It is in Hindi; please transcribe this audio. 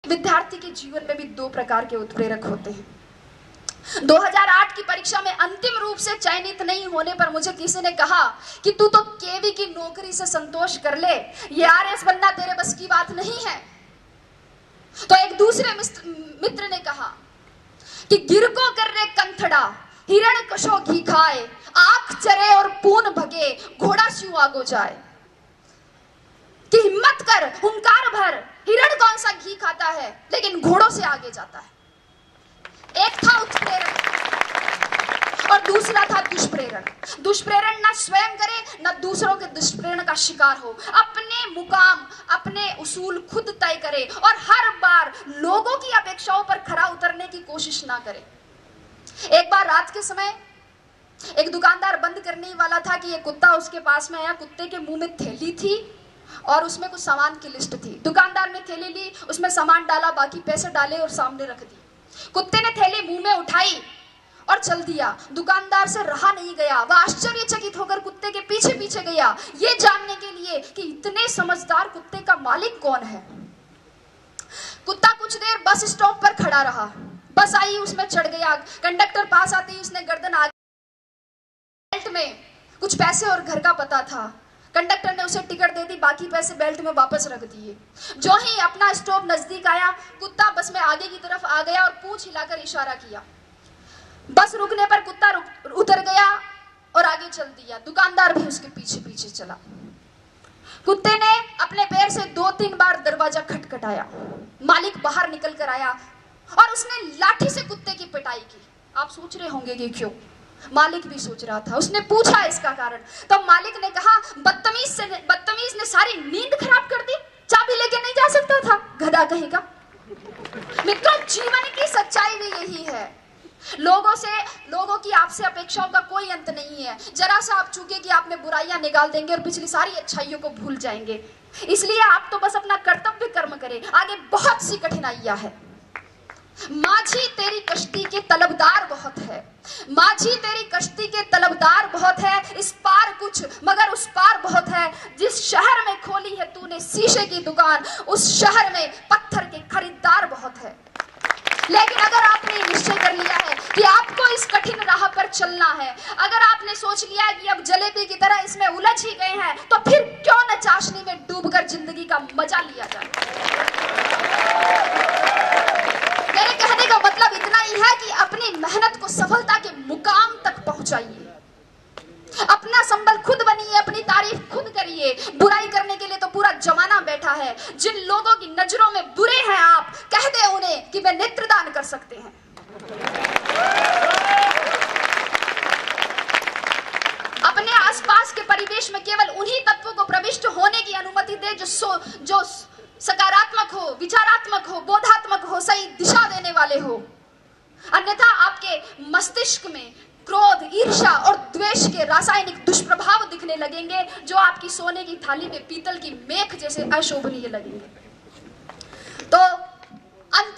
विद्यार्थी के जीवन में भी दो प्रकार के उत्प्रेरक होते हैं। 2008 की परीक्षा में अंतिम रूप से चयनित नहीं होने पर मुझे किसी ने कहा कि तू तो केवी की नौकरी से संतोष कर ले, ये आरएस बनना तेरे बस की बात नहीं है। तो एक दूसरे मित्र ने कहा कि गिरको कर रे कंथड़ा, हिरण कशो घी खाए, आंख चरे और पून भगे, घोड़ा स्यू आगो जाए। कि हिम्मत कर, हुंकार भर, हिरण कौन सा घी खाता है लेकिन घोड़ों से आगे जाता है। एक था उत्प्रेरण और दूसरा था दुष्प्रेरण। दुष्प्रेरण ना स्वयं करे ना दूसरों के दुष्प्रेरण का शिकार हो, अपने मुकाम अपने उसूल खुद तय करे और हर बार लोगों की अपेक्षाओं पर खरा उतरने की कोशिश ना करे। एक बार रात के समय एक दुकानदार बंद करने वाला था कि एक कुत्ता उसके पास में आया। कुत्ते के मुंह में थैली थी और उसमें कुछ सामान की लिस्ट थी। दुकानदार ने थैली ली, उसमें सामान डाला, बाकी पैसे डाले और सामने रख दी। कुत्ते ने थैली मुंह में उठाई और चल दिया। दुकानदार से रहा नहीं गया, वह आश्चर्यचकित होकर कुत्ते के पीछे पीछे गया, ये जानने के लिए कि इतने समझदार कुत्ते का मालिक कौन है। कुत्ता कुछ देर बस स्टॉप पर खड़ा रहा। बस आई, उसमें चढ़ गया। कंडक्टर पास आते ही उसने गर्दन आगे, बेल्ट में कुछ पैसे और घर का पता था। कंडक्टर ने उसे टिकट दे दी, बाकी पैसे बेल्ट में वापस रख दिए। जो ही अपना स्टॉप नजदीक आया, कुत्ता बस में आगे की तरफ आ गया और पूंछ हिलाकर इशारा किया। बस रुकने पर कुत्ता उतर गया और आगे चल दिया। दुकानदार भी उसके पीछे पीछे चला। कुत्ते ने अपने पैर से 2-3 बार दरवाजा खटखटाया। मालिक बाहर निकल कर आया और उसने लाठी से कुत्ते की पिटाई की। आप सोच रहे होंगे कि क्यों? मालिक भी सोच रहा था। उसने पूछा इसका कारण, तब मालिक ने कहा, बदतमीज ने सारी नींद खराब कर दी, चाबी लेके नहीं जा सकता था, गधा कहेगा। मित्रों, जीवन की सच्चाई भी यही है। लोगों की आपसे अपेक्षाओं का कोई अंत नहीं है। जरा सा आप चूके कि आपने बुराइयां निकाल देंगे और पिछली सारी अच्छाइयों को भूल जाएंगे। इसलिए आप तो बस अपना कर्तव्य कर्म करें, आगे बहुत सी कठिनाइयां हैं। माझी तेरी कश्ती के तलबदार बहुत है, माझी तेरी कश्ती के तलबदार बहुत है, इस पार कुछ मगर उस पार बहुत है। जिस शहर में खोली है तूने शीशे की दुकान, उस शहर में पत्थर के खरीदार बहुत है। लेकिन अगर आपने निश्चय कर लिया है कि आपको इस कठिन राह पर चलना है, अगर आपने सोच लिया है कि अब जलेबी की तरह इसमें उलझ ही गए हैं, तो फिर क्यों न चाशनी में डूबकर जिंदगी का मजा लिया जाए। मेरे कहने का मतलब इतना ही है कि अपनी मेहनत को सफलता के मुकाम तक पहुंचाइए। अपना संबल खुद बनिए, अपनी तारीफ खुद करिए। बुराई करने के लिए तो पूरा जमाना बैठा है। जिन लोगों की नजरों में बुरे हैं आप, कह दे उन्हें कि वे नेत्रदान कर सकते हैं। अपने आसपास के परिवेश में केवल उन्हीं तत्वों को प्रविष्ट होने की अनुमति दे जो सकारात्मक हो, विचारात्मक हो, बोधात्मक हो, सही दिशा देने वाले हो। अन्यथा आपके मस्तिष्क में क्रोध, ईर्ष्या और द्वेष के रासायनिक दुष्प्रभाव दिखने लगेंगे, जो आपकी सोने की थाली में पीतल की मेख जैसे अशोभनीय लगेंगे। तो अंत